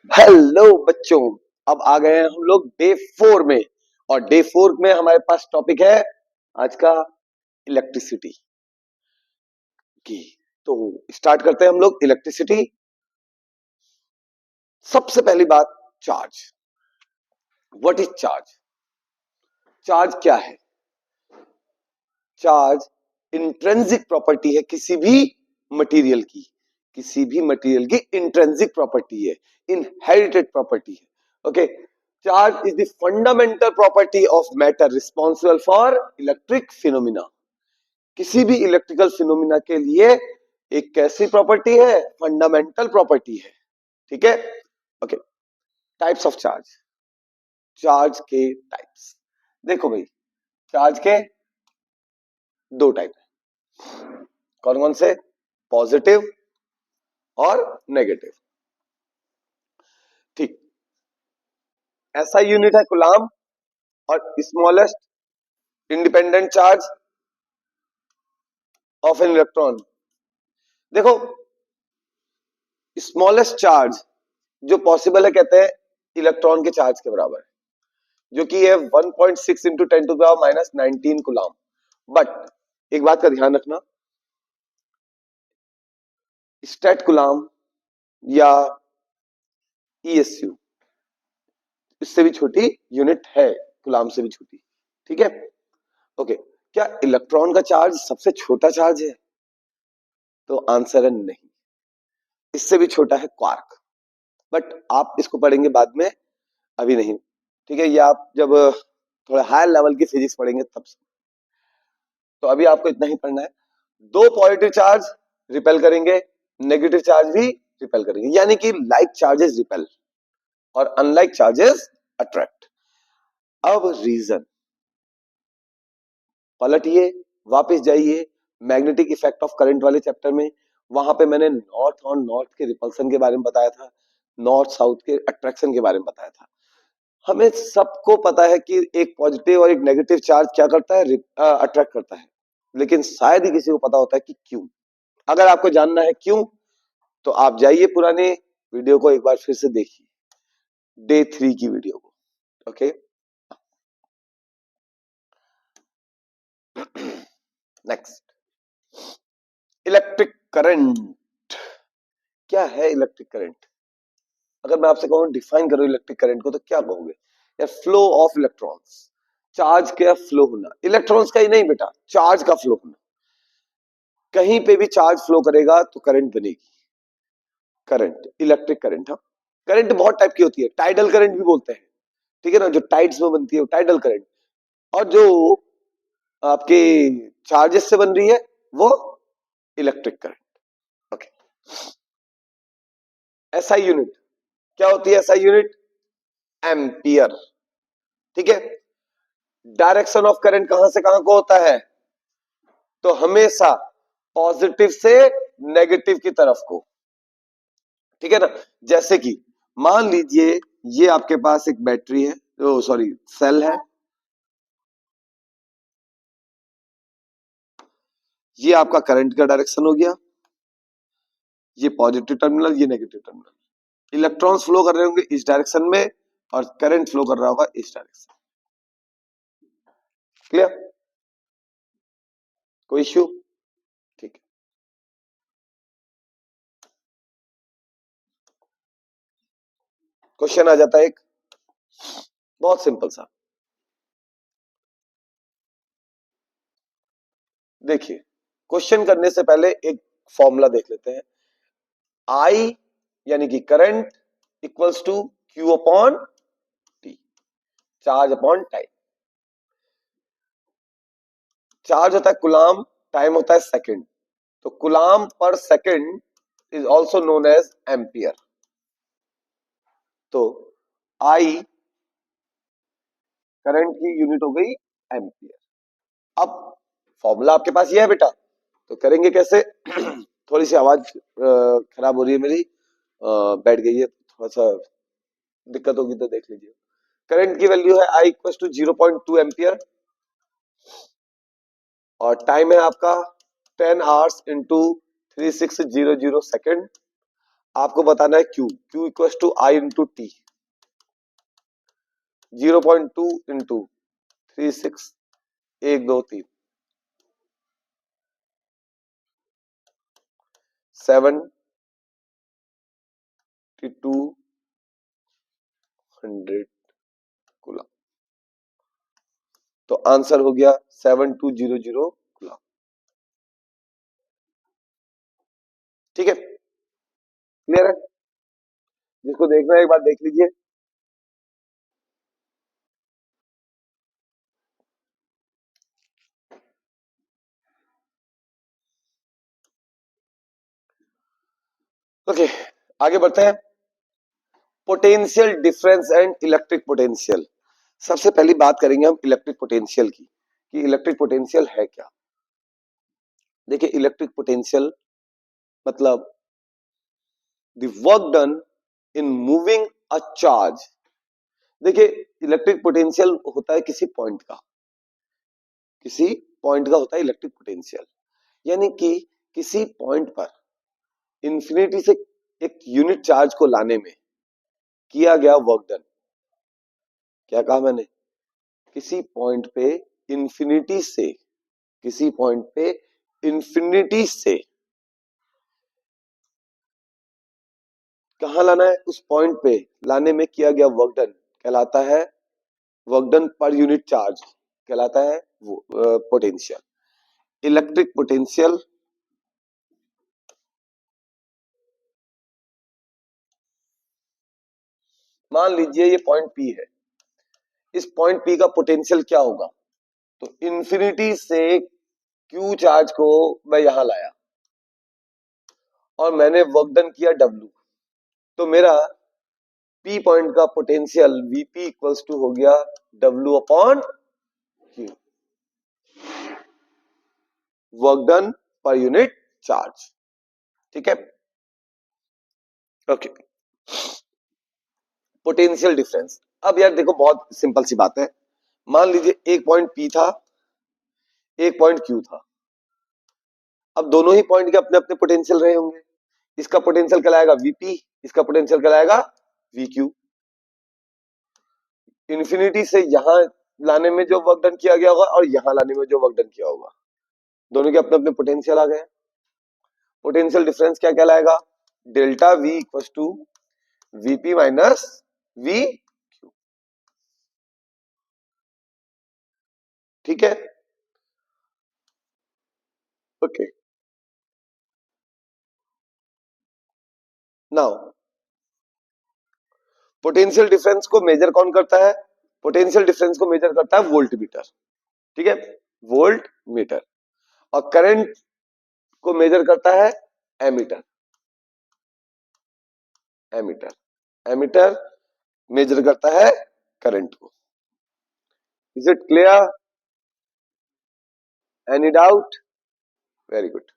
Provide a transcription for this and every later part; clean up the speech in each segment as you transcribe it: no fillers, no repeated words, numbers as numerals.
Hello बच्चों, अब आ गए हैं हम लोग डे 4 में। और डे 4 में हमारे पास टॉपिक है आज का इलेक्ट्रिसिटी की। तो स्टार्ट करते हैं हम लोग इलेक्ट्रिसिटी। सबसे पहली बात, charge. What is charge? Charge क्या है? चार्ज इंट्रिंसिक प्रॉपर्टी है किसी भी मटेरियल की। किसी भी मटेरियल की इंट्रिंसिक प्रॉपर्टी है, इनहेरिटेड प्रॉपर्टी है। Okay, charge is the fundamental property of matter responsible for electric phenomena. किसी भी इलेक्ट्रिकल फिनोमिना के लिए एक कैसी प्रॉपर्टी है? फंडामेंटल प्रॉपर्टी है। ठीक है। Okay, types of charge. Charge के टाइप्स देखो भाई, चार्ज के दो टाइप है। कौन कौन से? पॉजिटिव और नेगेटिव। ठीक, ऐसा यूनिट है कूलाम। और smallest independent charge of an electron. देखो, स्मॉलेस्ट चार्ज जो पॉसिबल है कहते हैं इलेक्ट्रॉन के चार्ज के बराबर है, जो कि है 1.6 into 10 to power minus 19 coulomb. But एक बात का ध्यान रखना, स्टेट कूलाम या ईएसयू इससे भी छोटी यूनिट है, कूलाम से भी छोटी। ठीक है। ओके, क्या इलेक्ट्रॉन का चार्ज सबसे छोटा चार्ज है? तो आंसर है नहीं, इससे भी छोटा है क्वार्क। बट आप इसको पढ़ेंगे बाद में, अभी नहीं। ठीक है, ये आप जब थोड़ा हायर लेवल की फिजिक्स पढ़ेंगे तब से। तो अभी आपको इतना ही पढ़ना है। दो पॉजिटिव चार्ज रिपेल करेंगे, नेगेटिव चार्ज भी रिपेल करेंगे, यानी कि लाइक चार्जेस रिपेल और अनलाइक चार्जेस अट्रैक्ट। अब रीजन, पलटिए, वापस जाइए मैग्नेटिक इफेक्ट ऑफ करंट वाले चैप्टर में। वहां पे मैंने नॉर्थ और नॉर्थ के रिपल्सन के बारे में बताया था, नॉर्थ साउथ के अट्रैक्शन के बारे में बताया था। हमें सबको पता है कि एक पॉजिटिव और एक नेगेटिव चार्ज क्या करता है? अट्रैक्ट करता है। लेकिन शायद ही किसी को पता होता है कि क्यों। अगर आपको जानना है क्यों, तो आप जाइए पुराने वीडियो को एक बार फिर से देखिए, डे 3 की वीडियो को। Okay, next, electric current. क्या है इलेक्ट्रिक करंट? अगर मैं आपसे कहूं डिफाइन करो इलेक्ट्रिक करंट को, तो क्या कहोगे? या फ्लो ऑफ इलेक्ट्रॉन्स, चार्ज का फ्लो होना। इलेक्ट्रॉन्स का ही नहीं बेटा, चार्ज का फ्लो होना। कहीं पे भी चार्ज फ्लो करेगा तो करंट बनेगी। Current, electric current. हाँ, करंट बहुत टाइप की होती है, टाइडल करंट भी बोलते हैं। ठीक है ना, जो टाइड्स में बनती है वो टाइडल करंट। और जो आपके चार्जेस से बन रही है वो electric current. Okay, SI unit क्या होती है? SI unit ampere. ठीक है। डायरेक्शन ऑफ करंट कहां से कहां को होता है? तो हमेशा पॉजिटिव से नेगेटिव की तरफ को। ठीक है ना, जैसे कि मान लीजिए ये आपके पास एक बैटरी है, तो सॉरी सेल है, ये आपका करंट का डायरेक्शन हो गया, ये पॉजिटिव टर्मिनल, ये नेगेटिव टर्मिनल। इलेक्ट्रॉन्स फ्लो कर रहे होंगे इस डायरेक्शन में और करंट फ्लो कर रहा होगा इस डायरेक्शन। क्लियर? कोई इश्यू? ठीक है। क्वेश्चन आ जाता है एक बहुत सिंपल सा। देखिए, क्वेश्चन करने से पहले एक फॉर्मूला देख लेते हैं। आई यानी कि current equals to Q upon T, charge upon time. Charge होता है कुलाम, टाइम होता है सेकंड। तो कुलाम पर second is also known as ampere. तो आई करंट की यूनिट हो गई एम्पियर। अब फॉर्मूला आपके पास ये है बेटा, तो करेंगे कैसे? थोड़ी सी आवाज खराब हो रही है मेरी, बैठ गई है, थोड़ा सा दिक्कत होगी तो देख लीजिए। करंट की वैल्यू है आई इक्वल टू 0.2 एम्पियर और टाइम है आपका 10 आवर्स इंटू 3600 सेकेंड। आपको बताना है Q equal to I into टी, 0.2 इंटू 36 1 2 3 7200 कूलम। तो आंसर हो गया 7200 कूलम। ठीक है, क्लियर है? जिसको देखना है एक बार देख लीजिए। ओके, आगे बढ़ते हैं। Potential difference and electric potential. सबसे पहली बात करेंगे हम इलेक्ट्रिक पोटेंशियल की, कि इलेक्ट्रिक पोटेंशियल है क्या। देखिए, इलेक्ट्रिक पोटेंशियल मतलब the work done in moving a charge. देखिए, इलेक्ट्रिक पोटेंशियल होता है किसी पॉइंट का, किसी पॉइंट का होता है इलेक्ट्रिक पोटेंशियल, यानी कि किसी पॉइंट पर इंफिनिटी से एक यूनिट चार्ज को लाने में किया गया वर्क डन। क्या कहा मैंने? किसी पॉइंट पे इंफिनिटी से, किसी पॉइंट पे इंफिनिटी से कहां लाना है, उस पॉइंट पे लाने में किया गया वर्क डन कहलाता है, work done per unit charge कहलाता है वो पोटेंशियल। इलेक्ट्रिक पोटेंशियल मान लीजिए ये पॉइंट पी है, इस पॉइंट पी का पोटेंशियल क्या होगा? तो इंफिनिटी से क्यू चार्ज को मैं यहां लाया और मैंने वर्क डन किया डब्ल्यू, तो मेरा पी पॉइंट का पोटेंशियल वीपी इक्वल्स टू हो गया W upon Q, work done per unit charge. ठीक है, ओके। पोटेंशियल डिफरेंस, अब यार देखो बहुत सिंपल सी बात है। मान लीजिए एक पॉइंट पी था, एक पॉइंट क्यू था। अब दोनों ही पॉइंट के अपने अपने पोटेंशियल रहे होंगे। इसका पोटेंशियल कहलाएगा वीपी, इसका पोटेंशियल कहलाएगा वीक्यू। इन्फिनिटी से यहां लाने में जो वर्क डन किया गया होगा और यहां लाने में जो वर्क डन किया होगा, दोनों के अपने अपने पोटेंशियल आ गए। पोटेंशियल डिफरेंस क्या कहलाएगा? Delta V equal to VP minus V. ठीक है, ओके। नाउ पोटेंशियल डिफरेंस को मेजर कौन करता है? पोटेंशियल डिफरेंस को मेजर करता है वोल्ट मीटर। ठीक है, वोल्ट मीटर। और करंट को मेजर करता है एमीटर, एमीटर, एमीटर मेजर करता है करंट को। Is it clear? Any doubt? Very good.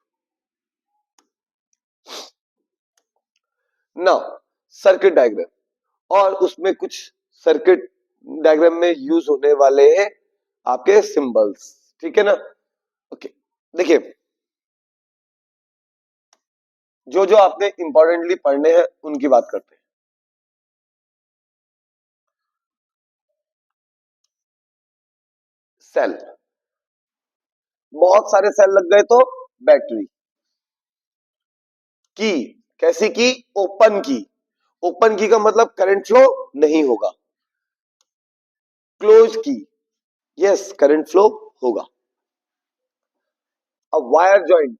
Now circuit diagram, और उसमें कुछ सर्किट डायग्राम में यूज होने वाले आपके सिंबल्स। ठीक है ना? ओके, देखिए जो जो आपने इंपॉर्टेंटली पढ़ने हैं उनकी बात करते हैं। सेल, बहुत सारे सेल लग गए तो बैटरी। की, कैसी की? ओपन की। ओपन की का मतलब करंट फ्लो नहीं होगा। क्लोज की, यस करंट फ्लो होगा। अब वायर जॉइंट,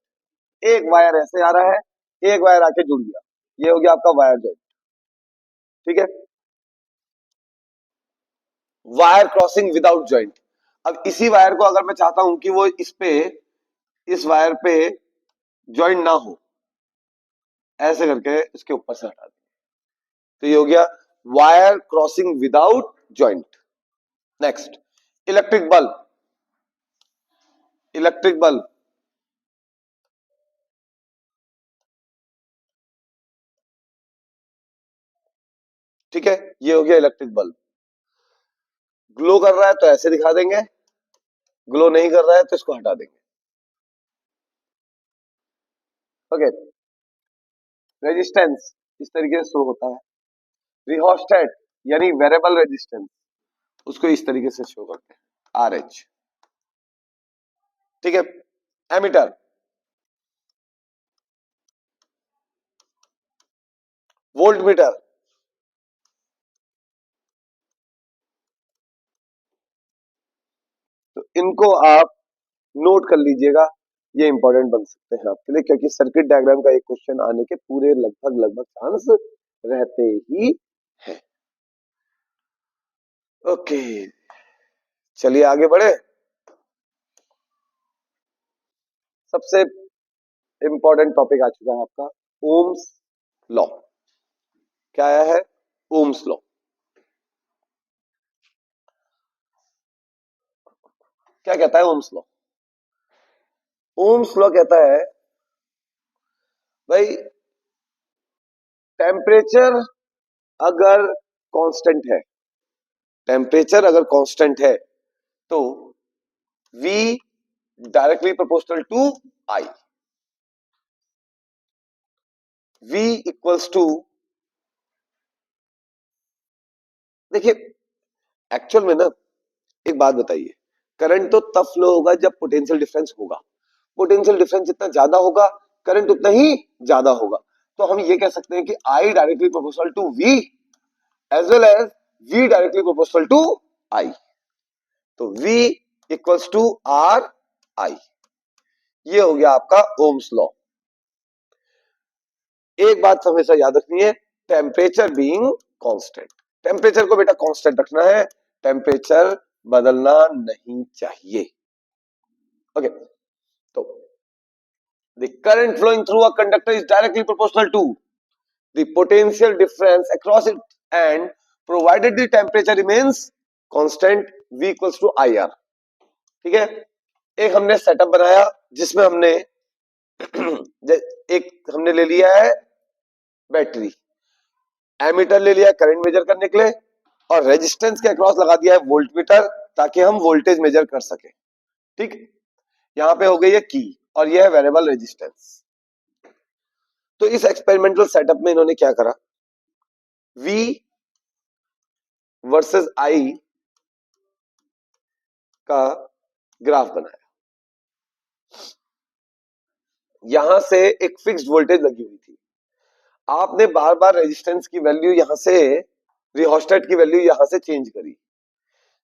एक वायर ऐसे आ रहा है, एक वायर आके जुड़ गया, ये हो गया आपका वायर जॉइंट। ठीक है, वायर क्रॉसिंग विदाउट जॉइंट। अब इसी वायर को अगर मैं चाहता हूं कि वो इस पे, इस वायर पे ज्वाइंट ना हो, ऐसे करके इसके ऊपर से हटा दें, तो ये हो गया wire crossing without joint. Next, electric bulb, electric bulb, ठीक है, ये हो गया इलेक्ट्रिक बल्ब। ग्लो कर रहा है तो ऐसे दिखा देंगे, ग्लो नहीं कर रहा है तो इसको हटा देंगे। ओके, रेजिस्टेंस, इस तरीके से शो होता है। रिहोस्टेट यानी वेरिएबल रेजिस्टेंस, उसको इस तरीके से शो करते हैं, RH। ठीक है। एमीटर, वोल्ट मीटर, तो इनको आप नोट कर लीजिएगा, ये इंपॉर्टेंट बन सकते हैं आपके लिए, क्योंकि सर्किट डायग्राम का एक क्वेश्चन आने के पूरे लगभग लगभग चांस रहते ही हैं। ओके, चलिए आगे बढ़े। सबसे इंपॉर्टेंट टॉपिक आ चुका है आपका ओम्स लॉ। क्या आया है? Ohm's law. क्या कहता है ओम्स लॉ? ओम्स लॉ कहता है भाई, टेम्परेचर अगर कांस्टेंट है, टेम्परेचर अगर कांस्टेंट है तो V directly proportional to I। V equals to, देखिए एक्चुअल में ना, एक बात बताइए, करंट तो तब फ्लो होगा जब पोटेंशियल डिफरेंस होगा। पोटेंशियल डिफरेंस जितना ज्यादा होगा, करंट उतना ही ज्यादा होगा। तो हम ये कह सकते हैं कि I directly proportional to V as well as V directly proportional to I। तो V इक्वल्स टू RI। ये हो गया आपका ओम्स लॉ। एक बात हमेशा याद रखनी है, टेम्परेचर बीइंग कांस्टेंट, टेम्परेचर को बेटा कांस्टेंट रखना है, टेम्परेचर बदलना नहीं चाहिए। ओके, तो the current flowing through a conductor is directly proportional to the potential difference across it and provided the temperature remains constant V equals to IR। ठीक है। एक हमने सेटअप बनाया जिसमें हमने एक हमने ले लिया है बैटरी, एमीटर ले लिया करंट मेजर करने के लिए, और रेजिस्टेंस के अक्रॉस लगा दिया है वोल्ट मीटर ताकि हम वोल्टेज मेजर कर सके। ठीक, यहां पे हो गई है की, और यह है वेरिएबल रेजिस्टेंस। तो इस एक्सपेरिमेंटल सेटअप में इन्होंने क्या करा, V वर्सेस I का ग्राफ बनाया। यहां से एक फिक्स्ड वोल्टेज लगी हुई थी, आपने बार बार रेजिस्टेंस की वैल्यू यहां से, रिहोस्टेट की वैल्यू यहां से चेंज करी।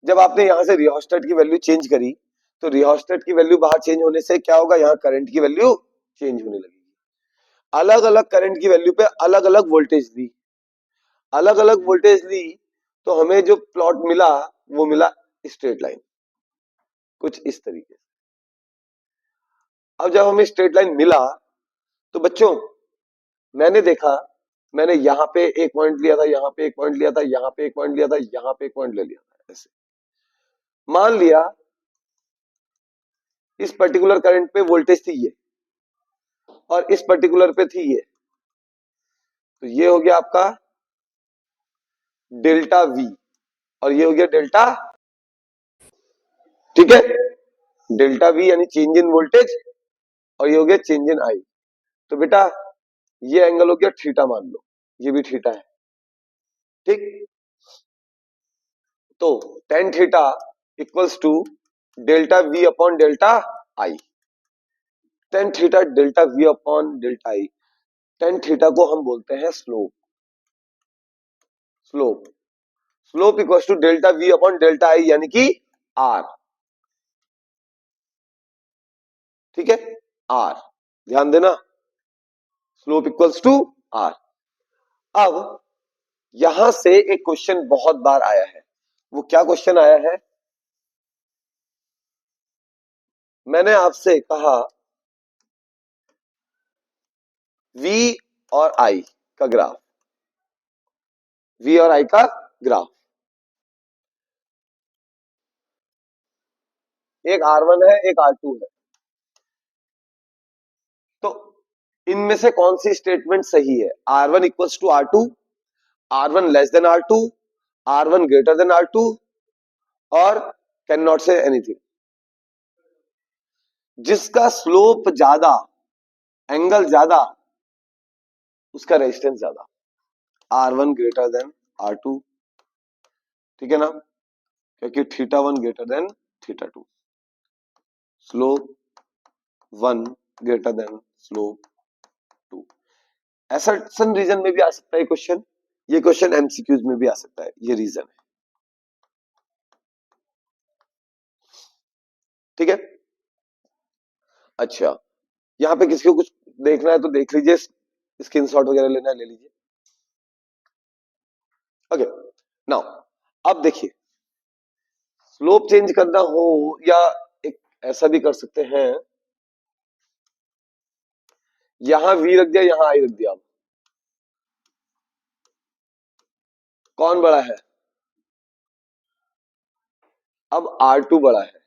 जब आपने यहां से रिहोस्टेट की वैल्यू चेंज करी, तो रिहोस्टेट की वैल्यू बाहर चेंज होने से क्या होगा, यहां करंट की वैल्यू चेंज होने लगेगी। अलग अलग करंट की वैल्यू पे अलग अलग वोल्टेज दी, अलग अलग वोल्टेज दी, तो हमें जो प्लॉट मिला वो मिला स्ट्रेट लाइन, कुछ इस तरीके से। अब जब हमें स्ट्रेट लाइन मिला, तो बच्चों मैंने देखा, मैंने यहां पे एक पॉइंट लिया था, यहां पे एक पॉइंट लिया था, यहां पे एक पॉइंट लिया था, यहां पे एक पॉइंट ले लिया था। ऐसे मान लिया इस पर्टिकुलर करंट पे वोल्टेज थी ये, और इस पर्टिकुलर पे थी ये, तो ये हो गया आपका डेल्टा V, और ये हो गया डेल्टा, ठीक है, डेल्टा V यानी चेंज इन वोल्टेज, और ये हो गया चेंज इन I। तो बेटा ये एंगल हो गया थीटा, मान लो ये भी थीटा है। ठीक, तो tan theta equals to delta V upon delta I। Tan theta delta V upon delta I, tan theta को हम बोलते हैं slope. Slope, slope equals to delta V upon delta I यानी कि R। ठीक है, R, ध्यान देना, स्लोप इक्वल्स टू R। अब यहां से एक क्वेश्चन बहुत बार आया है, वो क्या क्वेश्चन आया है, मैंने आपसे कहा V और I का ग्राफ, V और I का ग्राफ, एक R1 है एक R2 है, तो इनमें से कौन सी स्टेटमेंट सही है, R1 equals to R2, R1 less than R2, R1 greater than R2, और कैन नॉट से एनीथिंग। जिसका स्लोप ज्यादा, एंगल ज्यादा, उसका रेजिस्टेंस ज्यादा। R1 ग्रेटर देन R2, ठीक है ना, क्योंकि θ1 greater than θ2, slope 1 greater than slope 2। ऐसा सन रीजन में भी आ सकता है क्वेश्चन, ये क्वेश्चन एमसीक्यूज में भी आ सकता है, ये रीजन है, ठीक है। अच्छा, यहाँ पे किसी को कुछ देखना है तो देख लीजिए, स्क्रीनशॉट वगैरह लेना है ले लीजिए। ओके, नाउ अब देखिए, स्लोप चेंज करना हो या एक ऐसा भी कर सकते हैं, यहां वी रख दिया, यहां आई रख दिया, कौन बड़ा है? अब R2 बड़ा है,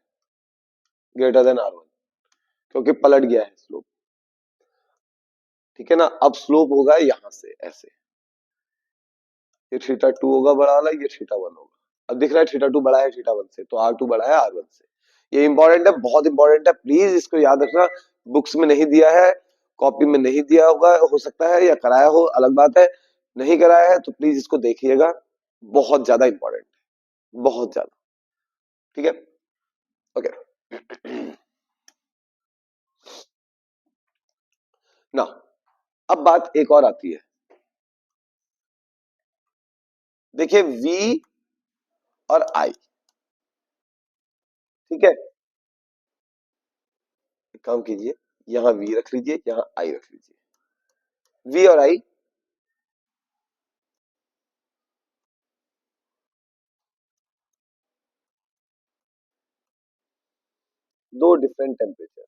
ग्रेटर देन R1, क्योंकि पलट गया है स्लोप, ठीक है ना। अब स्लोप होगा यहां से ऐसे, ये θ2 होगा बड़ा वाला, ये θ1 होगा। अब दिख रहा है θ2 बड़ा है θ1 से, तो R2 बड़ा है R1 से। ये इंपॉर्टेंट है, बहुत इंपॉर्टेंट है, प्लीज इसको याद रखना। बुक्स में नहीं दिया है, कॉपी में नहीं दिया होगा, हो सकता है, या कराया हो अलग बात है, नहीं कराया है तो प्लीज इसको देखिएगा, बहुत ज्यादा इंपॉर्टेंट है, बहुत ज्यादा, ठीक है। ओके, ना अब बात एक और आती है, देखिए V और I, ठीक है, एक काम कीजिए, यहां V रख लीजिए, यहां I रख लीजिए, V और I दो डिफरेंट टेम्परेचर,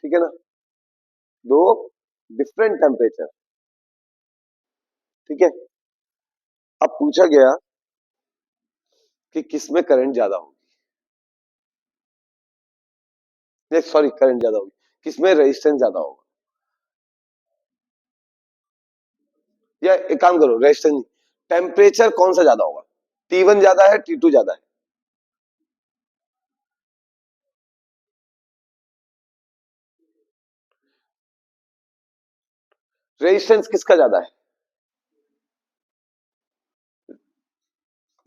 ठीक है ना, दो डिफरेंट टेम्परेचर, ठीक है। अब पूछा गया कि किसमें करंट ज्यादा होगी, सॉरी करंट ज्यादा होगी, किसमें रेजिस्टेंस ज्यादा होगा, या एक काम करो, रेजिस्टेंस नहीं, टेम्परेचर कौन सा ज्यादा होगा, T1 ज्यादा है T2 ज्यादा है? रेजिस्टेंस किसका ज्यादा है?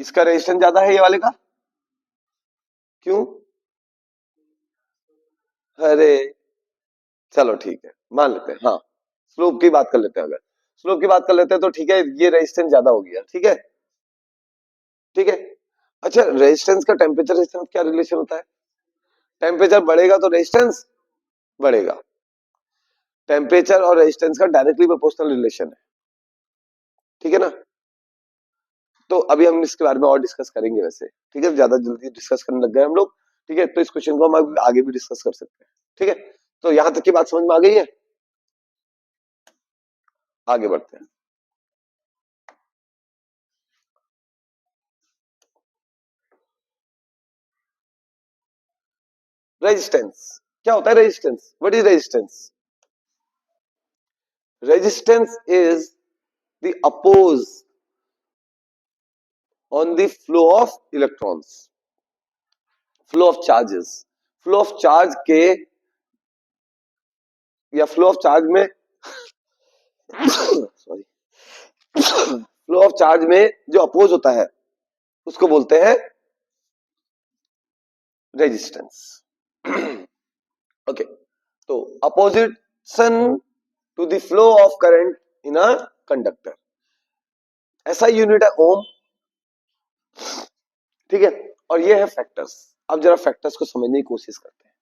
इसका रेजिस्टेंस ज्यादा है, ये वाले का, क्यों? अरे चलो ठीक है, मान लेते हैं, हाँ स्लोप की बात कर लेते हैं, अगर स्लोप की बात कर लेते हैं तो ठीक है, ये रेजिस्टेंस ज्यादा हो गया, ठीक है, ठीक है। अच्छा, रेजिस्टेंस का टेम्परेचर के साथ क्या रिलेशन होता है? टेम्परेचर बढ़ेगा तो रेजिस्टेंस बढ़ेगा, टेम्परेचर और रेजिस्टेंस का डायरेक्टली प्रोपोर्शनल रिलेशन है, ठीक है ना। तो अभी हम इसके बारे में और डिस्कस करेंगे वैसे, ठीक है, ज्यादा जल्दी डिस्कस करने लग गए हम लोग, ठीक है, तो इस क्वेश्चन को हम आगे भी डिस्कस कर सकते हैं, ठीक है। तो यहां तक की बात समझ में आ गई है, आगे बढ़ते हैं। रेजिस्टेंस क्या होता है? Resistance, what is resistance? Resistance is the oppose on the flow of electrons, flow of charges, flow of charge के, या फ्लो ऑफ चार्ज में सॉरी, फ्लो ऑफ चार्ज में जो अपोज होता है उसको बोलते हैं रेजिस्टेंस। ओके, तो opposition to the flow of current in a conductor, ऐसा यूनिट है ओम, ठीक है। और ये है फैक्टर्स। अब जरा फैक्टर्स को समझने की कोशिश करते हैं।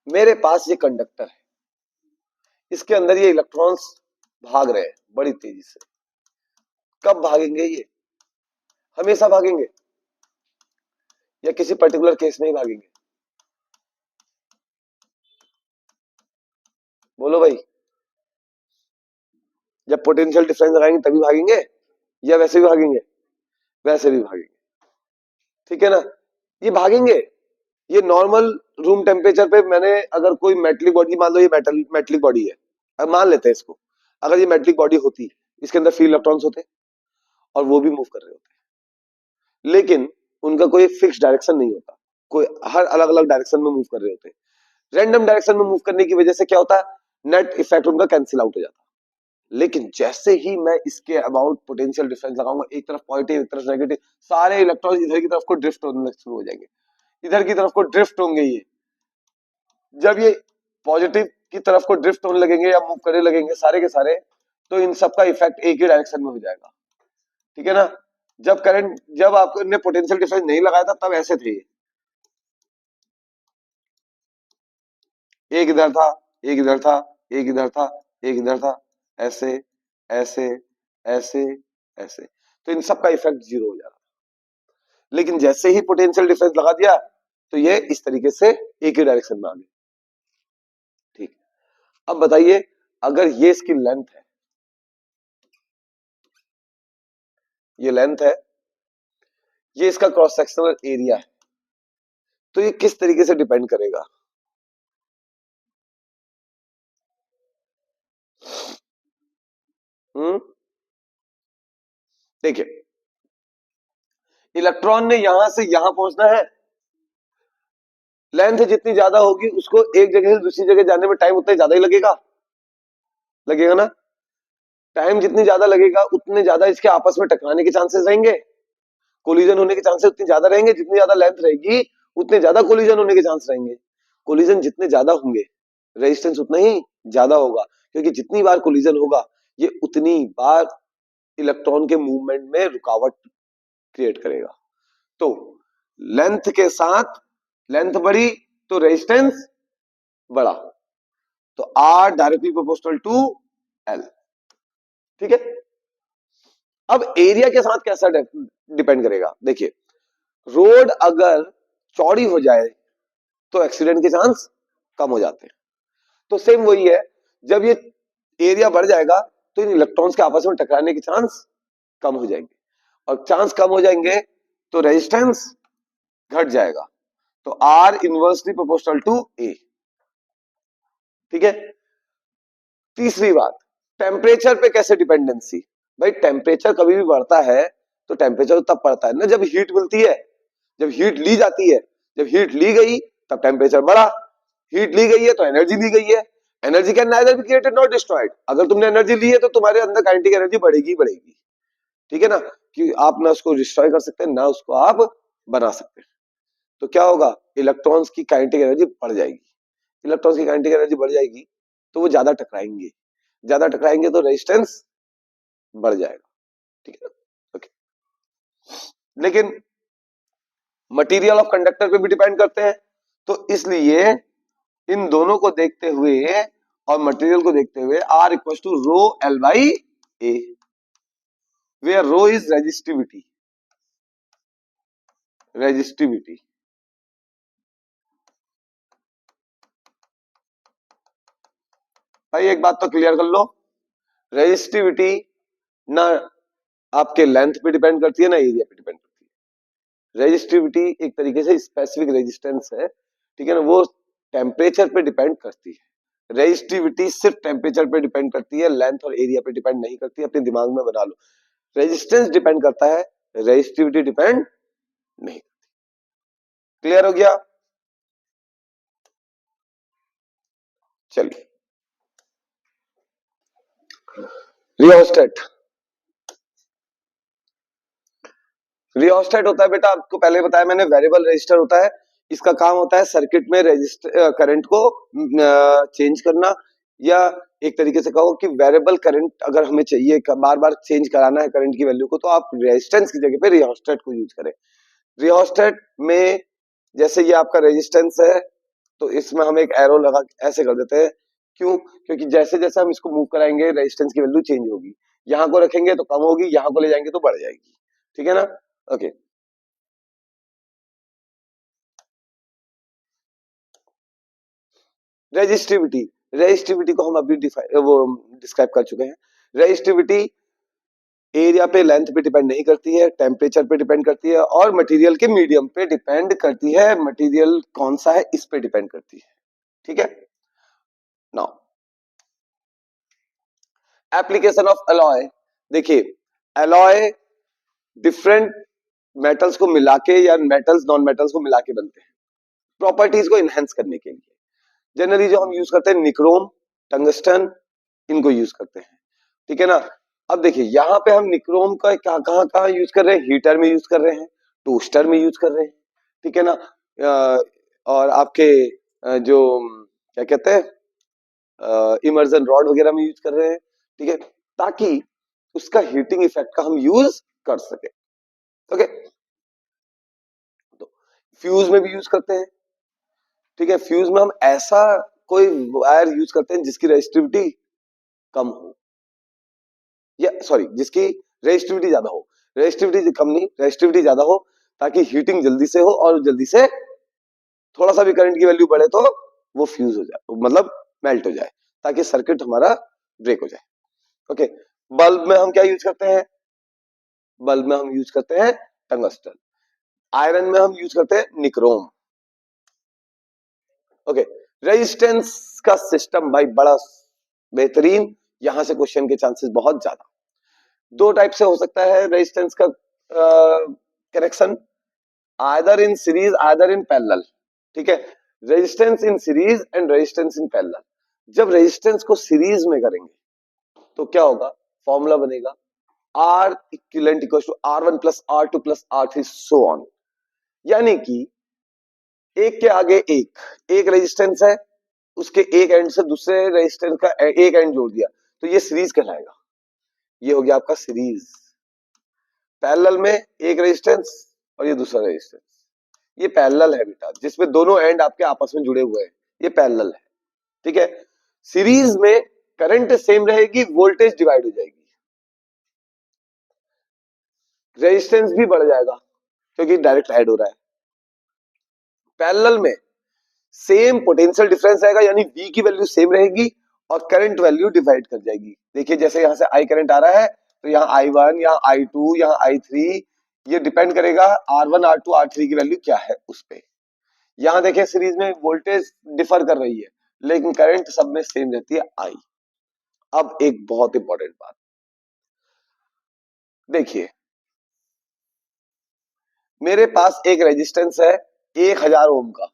मेरे पास ये कंडक्टर है, इसके अंदर ये इलेक्ट्रॉन्स भाग रहे हैं बड़ी तेजी से, कब भागेंगे ये? हमेशा भागेंगे या किसी पर्टिकुलर केस में ही भागेंगे? बोलो भाई, जब पोटेंशियल डिफरेंस लगाएंगे तभी भागेंगे, या वैसे भी भागेंगे? वैसे भी भागेंगे, ठीक है ना, ये भागेंगे। ये नॉर्मल रूम टेम्परेचर पे, मैंने अगर कोई मेटलिक बॉडी, मान लो ये मेटलिक बॉडी है, अब मान लेते हैं इसको, अगर ये मेटलिक बॉडी होती, इसके अंदर फ्री इलेक्ट्रॉन्स होते और वो भी मूव कर रहे होते, लेकिन उनका कोई फिक्स डायरेक्शन नहीं होता, कोई हर अलग अलग डायरेक्शन में मूव कर रहे होते, रैंडम डायरेक्शन में मूव करने की वजह से क्या होता है, नेट इफेक्ट उनका कैंसिल आउट हो जाता, लेकिन जैसे ही मैं इसके अबाउट पोटेंशियल डिफरेंस लगाऊंगा, एक तरफ पॉजिटिव एक तरफ नेगेटिव, सारे इलेक्ट्रॉन इधर की तरफ को ड्रिफ्ट होने शुरू हो जाएंगे, इधर की तरफ को ड्रिफ्ट होंगे। ये जब ये पॉजिटिव की तरफ को ड्रिफ्ट होने लगेंगे या मूव करने लगेंगे सारे के सारे, तो इन सब का इफेक्ट एक ही डायरेक्शन में हो जाएगा, ठीक है ना। जब आपने पोटेंशियल डिफरेंस नहीं लगाया था तब ऐसे थे, एक इधर था, एक इधर था, एक इधर था, एक इधर था, ऐसे ऐसे ऐसे ऐसे, तो इन सब का इफेक्ट जीरो हो जा रहा था। लेकिन जैसे ही पोटेंशियल डिफरेंस लगा दिया तो ये इस तरीके से एक ही डायरेक्शन में आ गए, ठीक। अब बताइए, अगर ये इसकी लेंथ है, ये लेंथ है, ये इसका क्रॉस सेक्शनल एरिया है, तो ये किस तरीके से डिपेंड करेगा? देखिए, इलेक्ट्रॉन ने यहां से यहां पहुंचना है, लेंथ जितनी ज्यादा होगी उसको एक जगह से दूसरी जगह जाने में टाइम उतना ज्यादा ही लगेगा, लगेगा ना। टाइम जितनी ज्यादा लगेगा उतने ज्यादा इसके आपस में टकराने के चांसेस रहेंगे, कोलिजन होने के चांसेस उतने ज्यादा रहेंगे, जितनी ज्यादा लेंथ रहेगी उतने ज्यादा कोलिजन होने के चांस रहेंगे। कोलिजन जितने ज्यादा होंगे रेजिस्टेंस उतना ही ज्यादा होगा, क्योंकि जितनी बार कोलिजन होगा ये उतनी बार इलेक्ट्रॉन के मूवमेंट में रुकावट क्रिएट करेगा। तो लेंथ के साथ लेंथ बढ़ी तो रेजिस्टेंस बढ़ा, तो R directly proportional to L, ठीक है। अब एरिया के साथ कैसा डिपेंड करेगा? देखिए, रोड अगर चौड़ी हो जाए तो एक्सीडेंट के चांस कम हो जाते हैं, तो सेम वही है, जब ये एरिया बढ़ जाएगा तो इन इलेक्ट्रॉन्स के आपस में टकराने के चांस कम हो जाएंगे, और चांस कम हो जाएंगे तो रेजिस्टेंस घट जाएगा, तो आर इनवर्सली प्रोपोर्शनल टू ए, ठीक है। तीसरी बात, टेम्परेचर पे कैसे डिपेंडेंसी? भाई टेम्परेचर कभी भी बढ़ता है तो टेम्परेचर तब बढ़ता है ना जब हीट मिलती है, जब हीट ली जाती है, जब हीट ली गई तब टेम्परेचर बढ़ा, हीट ली गई है तो एनर्जी ली गई है, energy can neither be created not destroyed, अगर तुमने एनर्जी ली है तो तुम्हारे अंदर काइनेटिक एनर्जी बढ़ेगी ही बढ़ेगी, ठीक है ना, कि आप ना उसको डिस्ट्रॉय कर सकते हैं ना उसको आप बना सकते हैं। तो क्या होगा, इलेक्ट्रॉन्स की काइनेटिक एनर्जी बढ़ जाएगी, इलेक्ट्रॉन्स की काइनेटिक एनर्जी बढ़ जाएगी तो वो ज्यादा टकराएंगे, ज्यादा टकराएंगे तो रेजिस्टेंस बढ़ जाएगा, ठीक है ना, ओके। लेकिन मटेरियल ऑफ कंडक्टर पे भी डिपेंड करते हैं, तो इसलिए इन दोनों को देखते हुए और मटेरियल को देखते हुए R equal to rho L by A, where rho is resistivity, resistivity. भाई एक बात तो क्लियर कर लो, रेजिस्टिविटी ना आपके लेंथ पे डिपेंड करती है ना एरिया पे डिपेंड करती है, रेजिस्टिविटी एक तरीके से स्पेसिफिक रेजिस्टेंस है, ठीक है ना, वो टेम्परेचर पे डिपेंड करती है। रेजिस्टिविटी सिर्फ टेम्परेचर पे डिपेंड करती है, लेंथ और एरिया पे डिपेंड नहीं करती, अपने दिमाग में बना लो। रेजिस्टेंस डिपेंड करता है, रेजिस्टिविटी डिपेंड नहीं। क्लियर हो गया? चलिए, रियोस्टेट। रियोस्टेट होता है बेटा, आपको पहले बताया मैंने, वेरिएबल रेजिस्टर होता है, इसका काम होता है सर्किट में रेजिस्टर करंट को चेंज करना, या एक तरीके से कहो कि वेरिएबल करंट अगर हमें चाहिए बार बार चेंज कराना है करंट की वैल्यू को, तो आप रेजिस्टेंस की जगह पे रियोस्टेट को यूज करें। रियोस्टेट में जैसे ये आपका रेजिस्टेंस है, तो इसमें हम एक एरो लगा ऐसे कर देते हैं, क्यों? क्योंकि जैसे जैसे हम इसको मूव कराएंगे रेजिस्टेंस की वैल्यू चेंज होगी, यहाँ को रखेंगे तो कम होगी, यहाँ को ले जाएंगे तो बढ़ जाएगी, ठीक है ना, ओके। रेजिस्टिविटी, रेजिस्टिविटी को हम अभी डिस्क्राइब कर चुके हैं। रेजिस्टिविटी एरिया पे लेंथ पे डिपेंड नहीं करती है, टेम्परेचर पे डिपेंड करती है, और मटेरियल के मीडियम पे डिपेंड करती है, मटेरियल कौन सा है इस पे डिपेंड करती है, ठीक है। नाउ एप्लीकेशन ऑफ अलॉय, देखिए अलॉय डिफरेंट मेटल्स को मिला के या मेटल्स नॉन मेटल्स को मिला के बनते हैं प्रॉपर्टीज को इनहेंस करने के लिए। जनरली जो हम यूज करते हैं निक्रोम, टंगस्टन, इनको यूज करते हैं। ठीक है ना। अब देखिए यहाँ पे हम निक्रोम का कहाँ कहाँ यूज कर रहे हैं, हीटर में यूज कर रहे हैं, टोस्टर में यूज कर रहे हैं, ठीक है ना। और आपके जो क्या कहते हैं इमर्जन रॉड वगैरह में यूज कर रहे हैं, ठीक है, ताकि उसका हीटिंग इफेक्ट का हम यूज कर सके। ओके, तो फ्यूज में भी यूज करते हैं, ठीक है। फ्यूज में हम ऐसा कोई वायर यूज करते हैं जिसकी रेजिस्टिविटी कम हो, या सॉरी जिसकी रेजिस्टिविटी ज्यादा हो, रेजिस्टिविटी कम नहीं, रेजिस्टिविटी ज्यादा हो, ताकि हीटिंग जल्दी से हो और जल्दी से थोड़ा सा भी करंट की वैल्यू बढ़े तो वो फ्यूज हो जाए, मतलब मेल्ट हो जाए, ताकि सर्किट हमारा ब्रेक हो जाए। ओके, बल्ब में हम क्या यूज करते हैं, बल्ब में हम यूज करते हैं टंगस्टन, आयरन में हम यूज करते हैं निक्रोम। ओके, रेजिस्टेंस का सिस्टम भाई बड़ा बेहतरीन, यहां से क्वेश्चन के चांसेस बहुत ज्यादा। दो टाइप से हो सकता है रेजिस्टेंस का connection, either in series either in parallel, ठीक है। Resistance in series and resistance in parallel. जब रेजिस्टेंस को सीरीज में करेंगे तो क्या होगा, फॉर्मूला बनेगा R equivalent equal to R1 plus R2 plus R3 so on. यानी कि एक के आगे एक रेजिस्टेंस है, उसके एक एंड से दूसरे रेजिस्टेंस का एक एंड जोड़ दिया, तो ये सीरीज कहलाएगा। ये हो गया आपका सीरीज। पैरेलल में एक रेजिस्टेंस और ये दूसरा रेजिस्टेंस, ये पैरेलल है बेटा, जिसमें दोनों एंड आपके आपस में जुड़े हुए हैं, ये पैरेलल है, ठीक है। सीरीज में करंट सेम रहेगी, वोल्टेज डिवाइड हो जाएगी, रेजिस्टेंस भी बढ़ जाएगा क्योंकि डायरेक्ट ऐड हो रहा है। पैरेलल में सेम पोटेंशियल डिफरेंस आएगा, यानी V की वैल्यू सेम रहेगी और करंट वैल्यू डिवाइड कर जाएगी। देखिए जैसे यहां से I करंट आ रहा है, तो यहाँ I1, यहाँ I2, यहाँ I3, ये डिपेंड करेगा R1, R2, R3 की वैल्यू क्या है उस पे। यहाँ देखिए सीरीज में वोल्टेज डिफर कर रही है, लेकिन करंट सब में सेम रहती है I। अब एक बहुत इंपॉर्टेंट बात देखिए, मेरे पास एक रेजिस्टेंस है 1000 ओम का,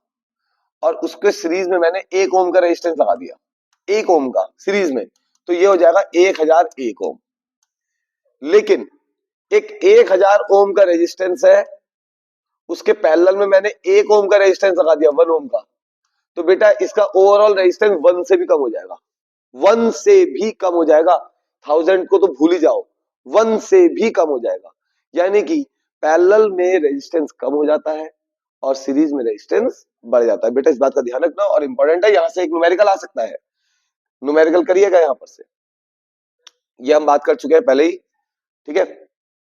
और उसके सीरीज में मैंने 1 ओम का रेजिस्टेंस लगा दिया, 1 ओम का सीरीज में, तो ये हो जाएगा 1001 ओम। लेकिन एक 1000 ओम का रेजिस्टेंस है, उसके पैरेलल में मैंने 1 ओम का रेजिस्टेंस लगा दिया, 1 ओम का, तो बेटा इसका ओवरऑल रेजिस्टेंस 1 से भी कम हो जाएगा, 1 से भी कम हो जाएगा। 1000 को तो भूल ही जाओ, 1 से भी कम हो जाएगा। यानी कि पैरेलल में रेजिस्टेंस कम हो जाता है और सीरीज में रेजिस्टेंस बढ़ जाता है। बेटा इस बात का ध्यान रखना, और इंपॉर्टेंट है, यहां से एक न्यूमेरिकल आ सकता है, न्यूमेरिकल करिएगा यहां पर से, ये हम बात कर चुके हैं पहले ही, ठीक है।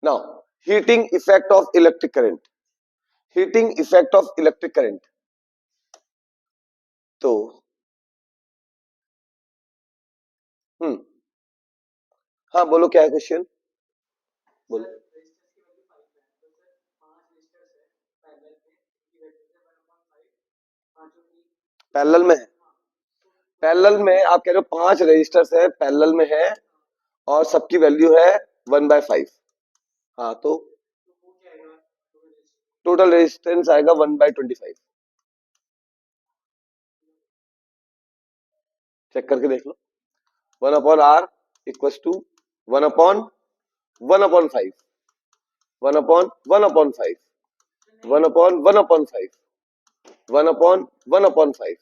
Now heating effect of electric current, heating effect of electric current, तो हम्म, हाँ बोलो क्या है क्वेश्चन, बोलो। पैरेलल में है, पैरेलल में आप कह रहे हो 5 रजिस्टर्स है, पैरेलल में है, और सबकी वैल्यू है 1/5, हाँ तो टोटल रेजिस्टेंस आएगा 1/25। चेक करके देख लो, 1/R इक्वल्स टू 1/1/5, 1/1/5, 1/1/5, 1/1/5, 1/1/5।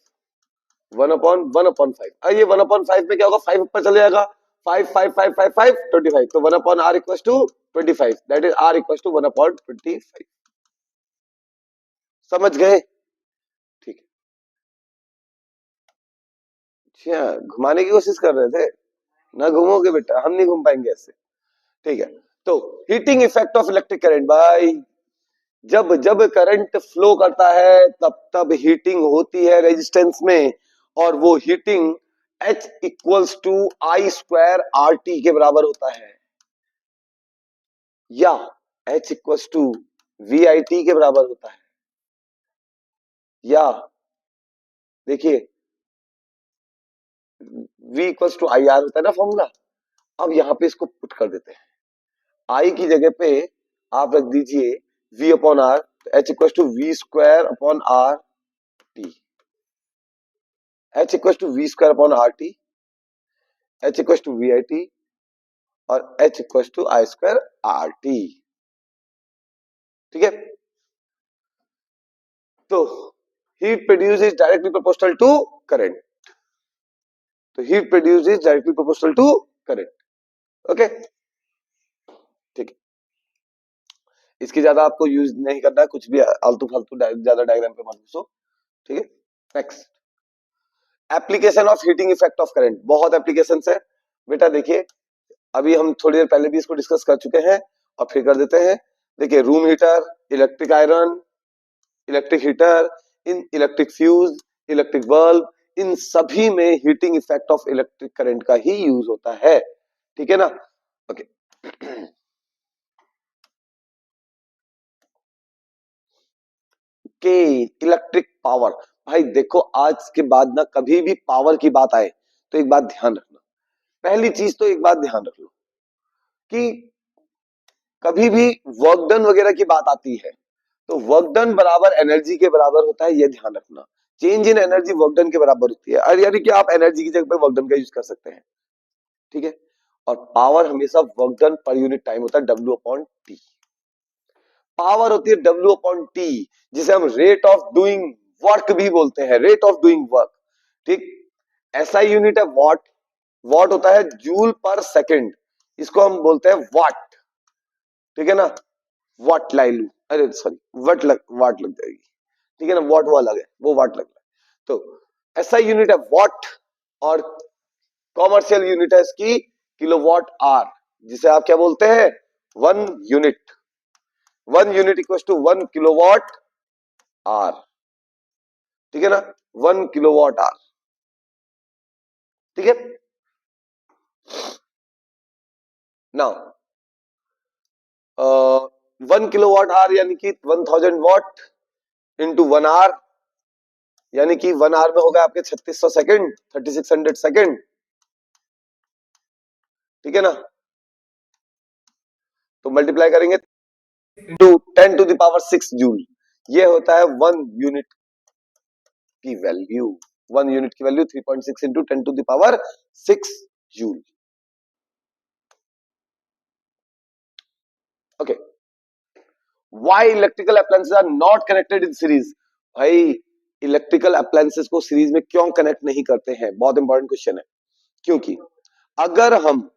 ये 1/5 में क्या होगा, 5 ऊपर चले जाएगा, 5 5 5 5 5 25, तो 1/R equals to 25, that is R equals to 1/25। समझ गए, ठीक है। अच्छा, घुमाने की कोशिश कर रहे थे, ना घूमोगे बेटा, हम नहीं घूम पाएंगे ऐसे, ठीक है। तो heating effect of electric current भाई, जब जब करंट फ्लो करता है तब तब हीटिंग होती है रेजिस्टेंस में, और वो heating H equals to I² के बराबर होता है, या H इक्वल्स टू VIT के बराबर होता है, या देखिए V इक्वल्स टू IR होता है ना फॉर्मूला। अब यहां पे इसको पुट कर देते हैं, I की जगह पे आप रख दीजिए V upon R, H equals to V² upon RT, H equals to V² upon RT, H equals to VIT, और H equal to I square R T. ठीक है, तो heat produce is directly proportional to current. तो heat produce is directly proportional to current. Okay, ठीक है, इसकी ज्यादा आपको यूज नहीं करना है, कुछ भी आलतू फालतू ज्यादा डायग्राम पे मत घुसो। ठीक है, next, application of heating effect of current. बहुत एप्लीकेशन है बेटा, देखिए अभी हम थोड़ी देर पहले भी इसको डिस्कस कर चुके हैं और फिर कर देते हैं। देखिए, room heater, electric iron, electric heater, इन इलेक्ट्रिक फ्यूज, इलेक्ट्रिक बल्ब, इन सभी में heating effect of electric current का ही यूज होता है। ठीक है ना, ओके। के इलेक्ट्रिक पावर, भाई देखो आज के बाद ना कभी भी पावर की बात आए तो एक बात ध्यान रखना, पहली चीज तो एक बात ध्यान रख लो कि कभी भी वर्क डन वगैरह की बात आती है तो वर्क डन बराबर एनर्जी के बराबर होता है, ये ध्यान रखना। Change in energy work done के बराबर होती है, और यानी कि आप एनर्जी की जगह पे वर्क डन का यूज कर सकते हैं। ठीक है, और पावर हमेशा work done per unit time होता है, डब्ल्यू अपॉन टी। पावर होती है डब्ल्यू अपॉन टी, जिसे हम रेट ऑफ डूइंग वर्क भी बोलते हैं, रेट ऑफ डूइंग वर्क। ठीक, ऐसा यूनिट है वॉट। वॉट होता है जूल पर सेकंड, इसको हम बोलते हैं वाट। ठीक है ना, वाट लाइलू, अरे सॉरी, वाट लग जाएगी। ठीक है ना, वॉट वो अलग है, वो वाट लग रहा है। तो ऐसा यूनिट है वॉट, और कॉमर्शियल यूनिट है इसकी किलोवाट आर, जिसे आप क्या बोलते हैं, one unit. One unit equal to 1 kilowatt hour. ठीक है ना, 1 किलोवाट आर। ठीक है, नाउ 1 किलोवाट आर यानी कि 1000 वॉट इंटू 1 आवर, यानी कि 1 आवर में होगा आपके 3600 सेकेंड, 3600 सेकेंड। ठीक है ना, तो मल्टीप्लाई करेंगे इंटू 10⁶ जूल, ये होता है 1 यूनिट की वैल्यू। 1 यूनिट की value 3.6 into 10⁶ joule. Okay, why electrical appliances are not connected in series. भाई इलेक्ट्रिकल अप्लायंसेस को सीरीज में क्यों कनेक्ट नहीं करते हैं, बहुत इंपॉर्टेंट क्वेश्चन है। क्योंकि अगर हम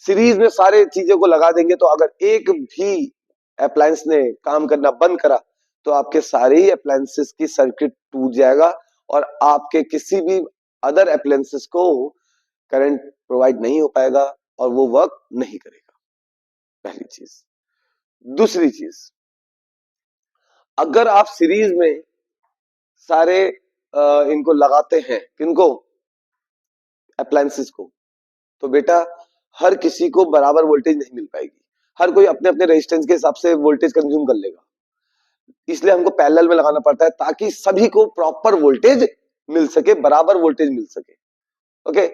सीरीज में सारे चीजों को लगा देंगे तो अगर एक भी अप्लायंस ने काम करना बंद करा तो आपके सारे ही अप्लायंसेस की सर्किट टूट जाएगा और आपके किसी भी अदर अप्लायंसेस को करंट प्रोवाइड नहीं हो पाएगा और वो वर्क नहीं करेगा। पहली चीज। दूसरी चीज, अगर आप सीरीज में सारे इनको लगाते हैं, किनको, अप्लायंसेस को, तो बेटा हर किसी को बराबर वोल्टेज नहीं मिल पाएगी, हर कोई अपने अपने रेजिस्टेंस के हिसाब से वोल्टेज कंज्यूम कर लेगा। इसलिए हमको पैरेलल में लगाना पड़ता है ताकि सभी को प्रॉपर वोल्टेज मिल सके, बराबर वोल्टेज मिल सके। ओके,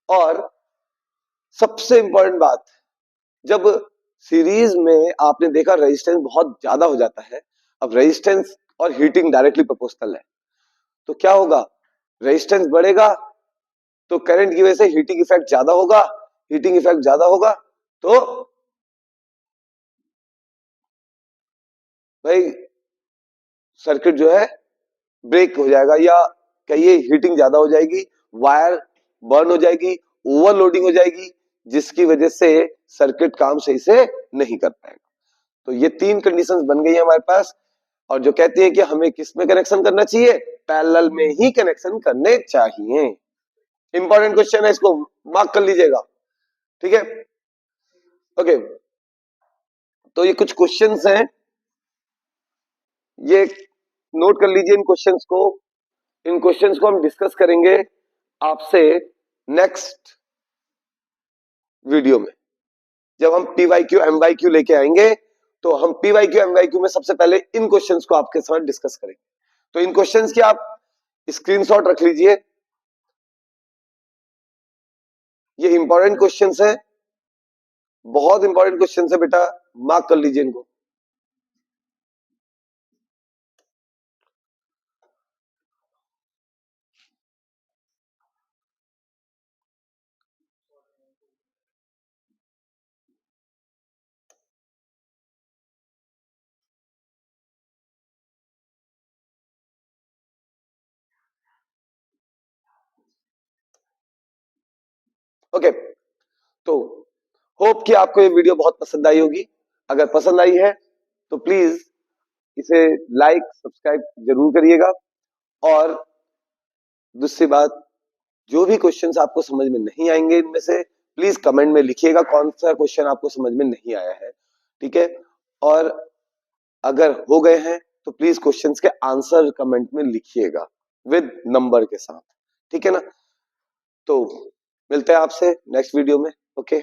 और सबसे इंपॉर्टेंट बात, जब सीरीज में आपने देखा रेजिस्टेंस बहुत ज्यादा हो जाता है, अब रेजिस्टेंस और हीटिंग डायरेक्टली प्रोपोर्शनल है, तो क्या होगा, रेजिस्टेंस बढ़ेगा तो करंट की वजह से हीटिंग इफेक्ट ज्यादा होगा, हीटिंग इफेक्ट ज्यादा होगा तो भाई सर्किट जो है ब्रेक हो जाएगा, या कहिए हीटिंग ज्यादा हो जाएगी, वायर बर्न हो जाएगी, ओवरलोडिंग हो जाएगी, जिसकी वजह से सर्किट काम सही से नहीं कर पाएगा। तो ये तीन कंडीशंस बन गई है हमारे पास, और जो कहती है कि हमें किस में कनेक्शन करना चाहिए, पैरेलल में ही कनेक्शन करने चाहिए। इंपॉर्टेंट क्वेश्चन है, इसको मार्क कर लीजिएगा। ठीक है, ओके, तो ये कुछ क्वेश्चंस हैं, ये नोट कर लीजिए इन क्वेश्चंस को। इन क्वेश्चंस को हम डिस्कस करेंगे आपसे नेक्स्ट वीडियो में, जब हम पीवाईक्यू एमवाईक्यू लेके आएंगे तो हम पीवाईक्यू एमवाईक्यू में सबसे पहले इन क्वेश्चंस को आपके साथ डिस्कस करेंगे। तो इन क्वेश्चंस की आप स्क्रीनशॉट रख लीजिए, ये इंपॉर्टेंट क्वेश्चंस हैं, बहुत इंपॉर्टेंट क्वेश्चंस है बेटा, मार्क कर लीजिए इनको। ओके, तो होप कि आपको ये वीडियो बहुत पसंद आई होगी। अगर पसंद आई है तो प्लीज इसे लाइक सब्सक्राइब जरूर करिएगा। और दूसरी बात, जो भी क्वेश्चंस आपको समझ में नहीं आएंगे इनमें से, प्लीज कमेंट में लिखिएगा कौन सा क्वेश्चन आपको समझ में नहीं आया है, ठीक है। और अगर हो गए हैं तो प्लीज क्वेश्चंस के आंसर कमेंट में लिखिएगा विद नंबर के साथ, ठीक है ना। तो मिलते हैं आपसे नेक्स्ट वीडियो में। ओके।